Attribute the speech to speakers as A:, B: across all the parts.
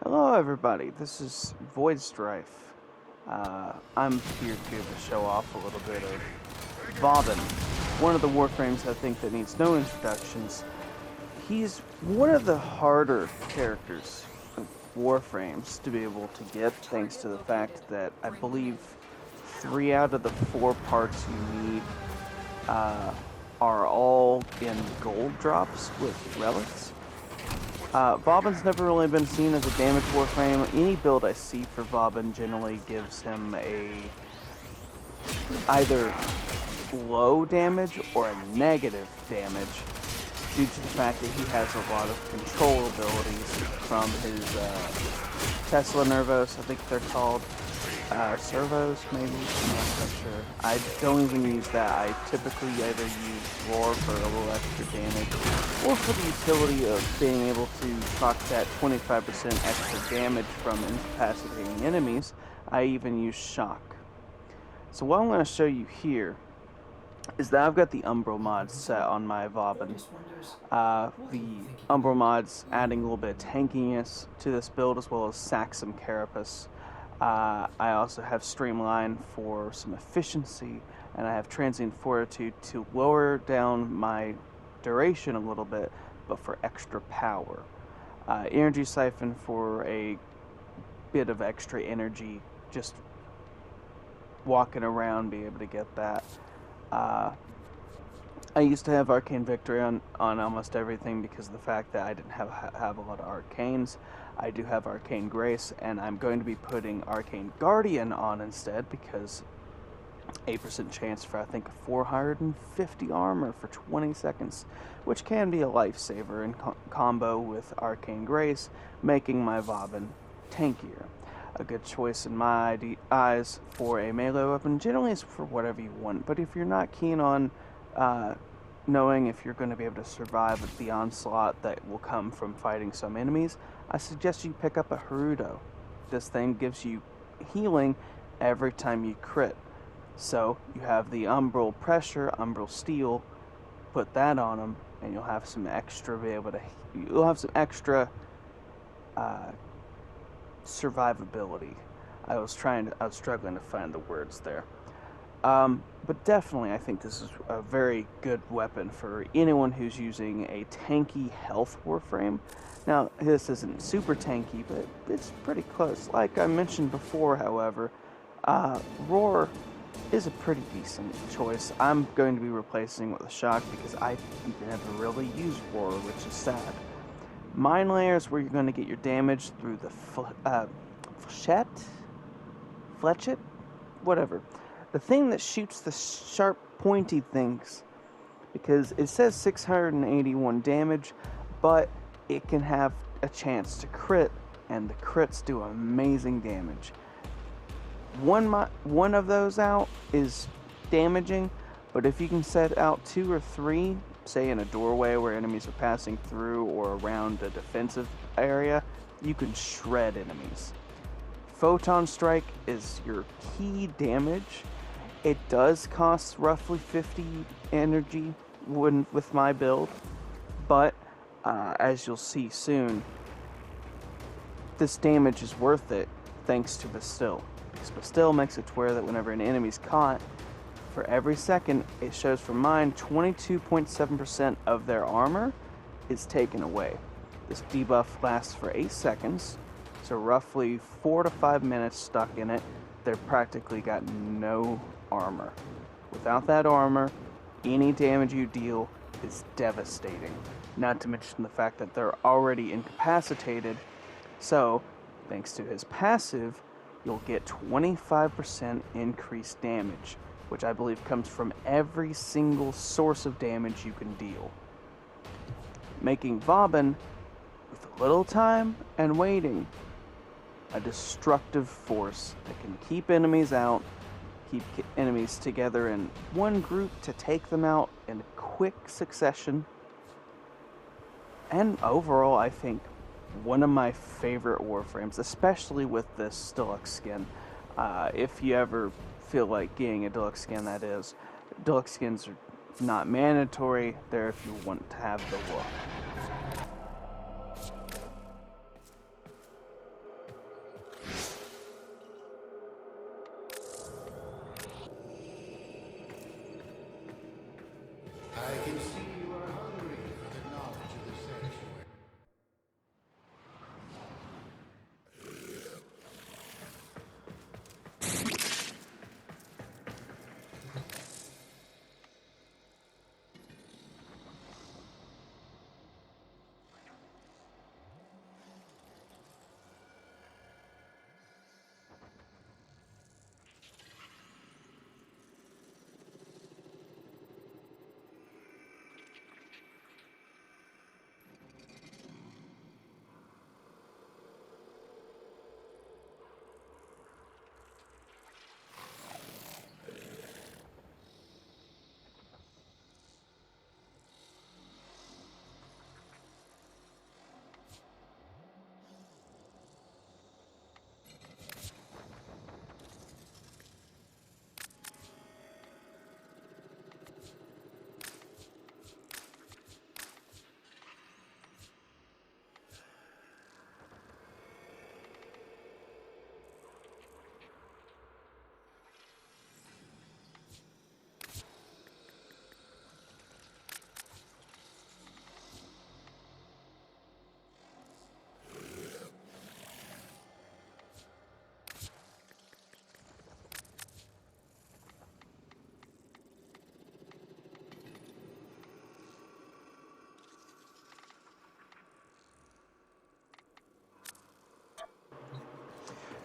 A: Hello, everybody. This is Void Strife. I'm here to show off a little bit of Vauban, one of the warframes I think that needs no introductions. He's one of the harder characters of warframes to be able to get, thanks to the fact that I believe 3 out of the 4 parts you need uh, are all in gold drops with relics. Vauban's never really been seen as a damage warframe. Any build I see for Vauban generally gives him a either low damage or a negative damage due to the fact that he has a lot of control abilities from his Tesla Nervos, I think they're called. Servos, maybe? I'm not quite sure. I don't even use that. I typically either use Roar for a little extra damage, or for the utility of being able to proc that 25% extra damage from incapacitating enemies. I even use Shock. So what I'm going to show you here is that I've got the Umbral mods set on my Vauban. The Umbral mods adding a little bit of tankiness to this build, as well as Saxum Carapace. I also have Streamline for some efficiency, and I have Transient Fortitude to lower down my duration a little bit, but for extra power. Energy Siphon for a bit of extra energy, just walking around, be able to get that. I used to have Arcane Victory on almost everything because of the fact that I didn't have a lot of Arcanes. I do have Arcane Grace, and I'm going to be putting Arcane Guardian on instead because 8% chance for, I think, 450 armor for 20 seconds, which can be a lifesaver in combo with Arcane Grace, making my Vauban tankier. A good choice in my eyes for a melee weapon. Generally, it's for whatever you want, but if you're not keen on knowing if you're going to be able to survive the onslaught that will come from fighting some enemies, I suggest you pick up a Haruto. This thing gives you healing every time you crit. So you have the Umbral Pressure, Umbral Steel, put that on them, and you'll have some extra survivability. I was struggling to find the words there. But definitely, I think this is a very good weapon for anyone who's using a tanky health warframe. Now, this isn't super tanky, but it's pretty close. Like I mentioned before, however, Roar is a pretty decent choice. I'm going to be replacing it with a Shock because I never really used Roar, which is sad. Mine Layer is where you're going to get your damage through the Fletchet? Whatever. The thing that shoots the sharp, pointy things, because it says 681 damage, but it can have a chance to crit, and the crits do amazing damage. One of those out is damaging, but if you can set out 2 or 3, say in a doorway where enemies are passing through or around a defensive area, you can shred enemies. Photon Strike is your key damage. It does cost roughly 50 energy with my build, but as you'll see soon, this damage is worth it thanks to Bastille. Because Bastille makes it to where that whenever an enemy's caught, for every second, it shows for mine 22.7% of their armor is taken away. This debuff lasts for 8 seconds, so roughly 4 to 5 minutes stuck in it. They're practically got no armor. Without that armor, any damage you deal is devastating. Not to mention the fact that they're already incapacitated, so thanks to his passive, you'll get 25% increased damage, which I believe comes from every single source of damage you can deal. Making Vauban, with a little time and waiting, a destructive force that can keep enemies out, keep enemies together in one group to take them out in quick succession. And overall, I think one of my favorite warframes, especially with this deluxe skin. If you ever feel like getting a deluxe skin, that is. Deluxe skins are not mandatory. They're if you want to have the look.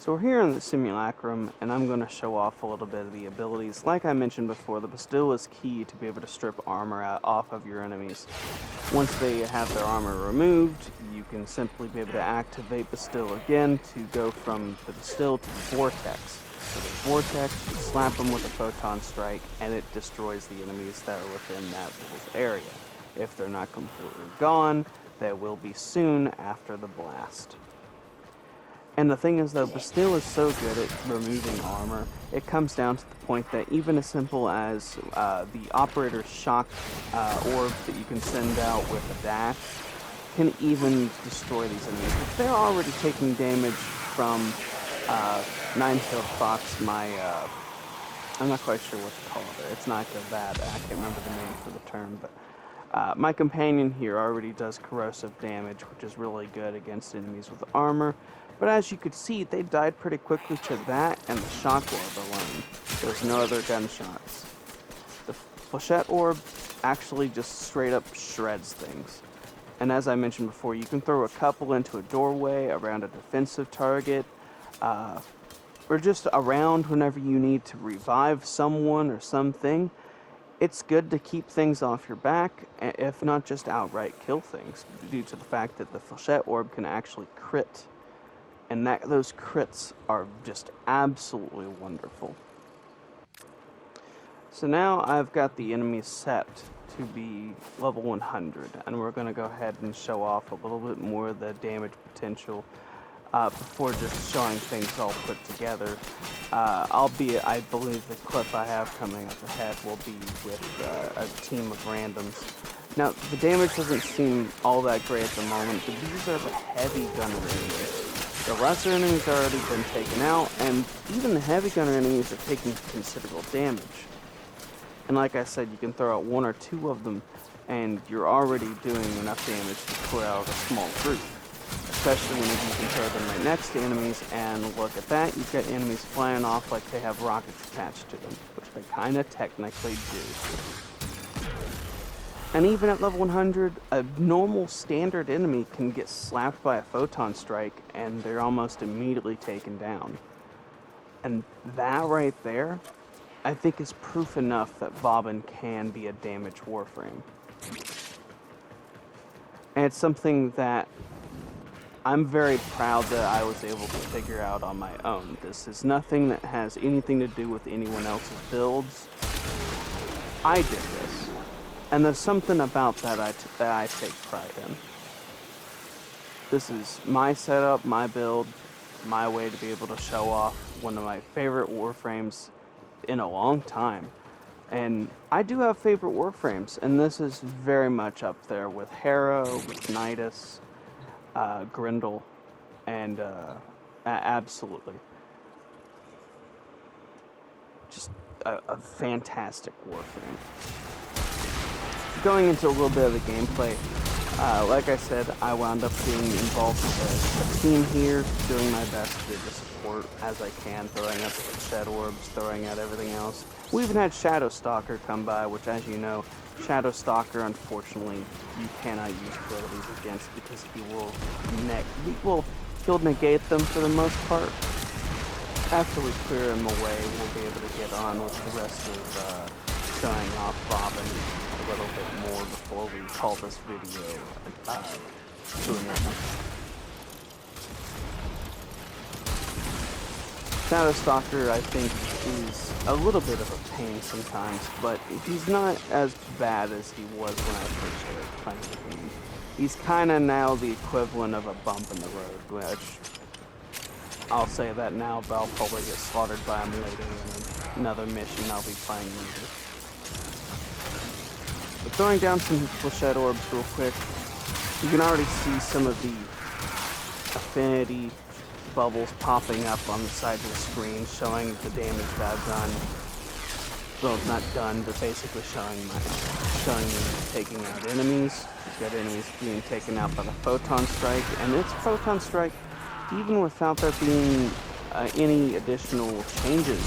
A: So we're here in the simulacrum, and I'm going to show off a little bit of the abilities. Like I mentioned before, the Bastille is key to be able to strip armor off of your enemies. Once they have their armor removed, you can simply be able to activate Bastille again to go from the Bastille to the Vortex. So the Vortex, you slap them with a photon strike, and it destroys the enemies that are within that little area. If they're not completely gone, they will be soon after the blast. And the thing is, though, Bastille is so good at removing armor, it comes down to the point that even as simple as the operator's shock orb that you can send out with a dash can even destroy these enemies. If they're already taking damage from Nine-Tailed Fox, I'm not quite sure what to call it. It's not that. I can't remember the name for the term, but my companion here already does corrosive damage, which is really good against enemies with armor. But as you could see, they died pretty quickly to that and the shock orb alone. There's no other gunshots. The flechette orb actually just straight up shreds things. And as I mentioned before, you can throw a couple into a doorway, around a defensive target, or just around whenever you need to revive someone or something. It's good to keep things off your back, if not just outright kill things, due to the fact that the flechette orb can actually crit. And those crits are just absolutely wonderful. So now I've got the enemies set to be level 100, and we're going to go ahead and show off a little bit more of the damage potential before just showing things all put together. I believe the clip I have coming up ahead will be with a team of randoms. Now, the damage doesn't seem all that great at the moment, but these are the heavy gunner enemies. The lesser enemies have already been taken out, and even the heavy gunner enemies are taking considerable damage. And like I said, you can throw out one or two of them, and you're already doing enough damage to clear out a small group. Especially when you can throw them right next to enemies, and look at that, you've got enemies flying off like they have rockets attached to them, which they kind of technically do. And even at level 100, a normal standard enemy can get slapped by a photon strike and they're almost immediately taken down. And that right there, I think is proof enough that Vauban can be a damage warframe. And it's something that I'm very proud that I was able to figure out on my own. This is nothing that has anything to do with anyone else's builds. I did this. And there's something about that I take pride in. This is my setup, my build, my way to be able to show off one of my favorite warframes in a long time. And I do have favorite warframes, and this is very much up there with Harrow, with Nidus, Grendel, and absolutely. Just a fantastic warframe. Going into a little bit of the gameplay, like I said, I wound up being involved with a team here, doing my best to support as I can, throwing out the shed orbs, throwing out everything else. We even had Shadow Stalker come by, which, as you know, Shadow Stalker, unfortunately, you cannot use abilities against because he'll negate them for the most part. After we clear him away, we'll be able to get on with the rest of showing off Vauban a little bit more before we call this video to an end. Shadow Stalker, I think, is a little bit of a pain sometimes, but he's not as bad as he was when I first started playing the game. He's kind of now the equivalent of a bump in the road, which I'll say that now, but I'll probably get slaughtered by him later in another mission I'll be playing later. But throwing down some flechette orbs real quick, you can already see some of the affinity bubbles popping up on the side of the screen, showing the damage that I've done. Well, not done, but basically showing me taking out enemies. You've got enemies being taken out by the photon strike, and it's photon strike even without there being any additional changes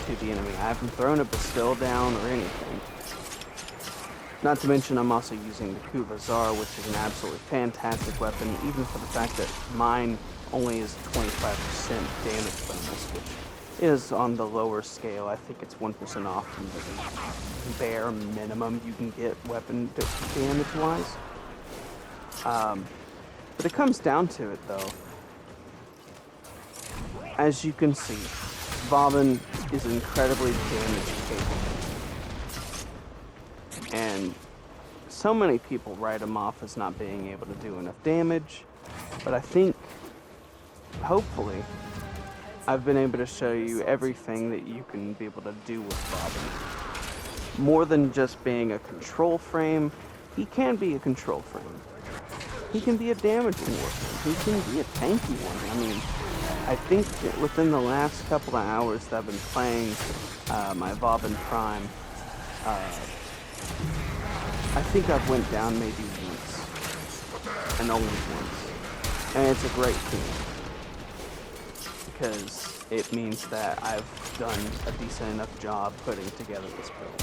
A: to the enemy. I haven't thrown a Bastille down or anything. Not to mention I'm also using the Kuvazar, which is an absolutely fantastic weapon, even for the fact that mine
B: only is 25% damage bonus, which is on the lower scale. I think it's 1% off from the bare minimum you can get weapon damage-wise. But it comes down to it, though. As you can see, Vauban is incredibly damage capable. And so many people write him off as not being able to do enough damage, but I think, hopefully, I've been able to show you everything that you can be able to do with Vauban. More than just being a control frame, he can be a control frame. He can be a damaging one. He can be a tanky one. I mean, I think that within the last couple of hours that I've been playing my Vauban Prime, I think I've went down maybe once, and only once, and it's a great feeling, because it means that I've done a decent enough job putting together this build.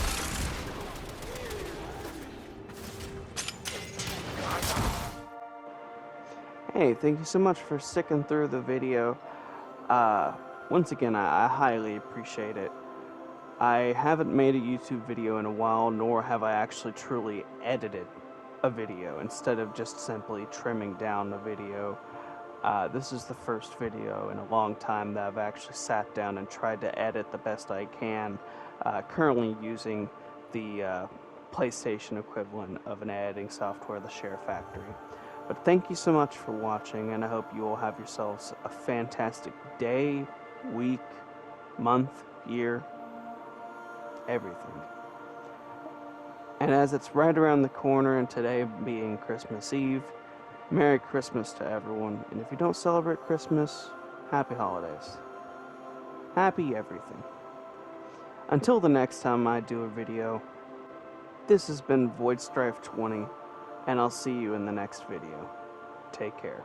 B: Hey, thank you so much for sticking through the video. Once again, I highly appreciate it. I haven't made a YouTube video in a while, nor have I actually truly edited a video instead of just simply trimming down a video. This is the first video in a long time that I've actually sat down and tried to edit the best I can, currently using the PlayStation equivalent of an editing software, the Share Factory. But thank you so much for watching, and I hope you all have yourselves a fantastic day, week, month, year, everything. And as it's right around the corner, and today being Christmas Eve, Merry Christmas to everyone. And if you don't celebrate Christmas, Happy Holidays. Happy everything. Until the next time I do a video, this has been Void Strife 20, and I'll see you in the next video. Take care.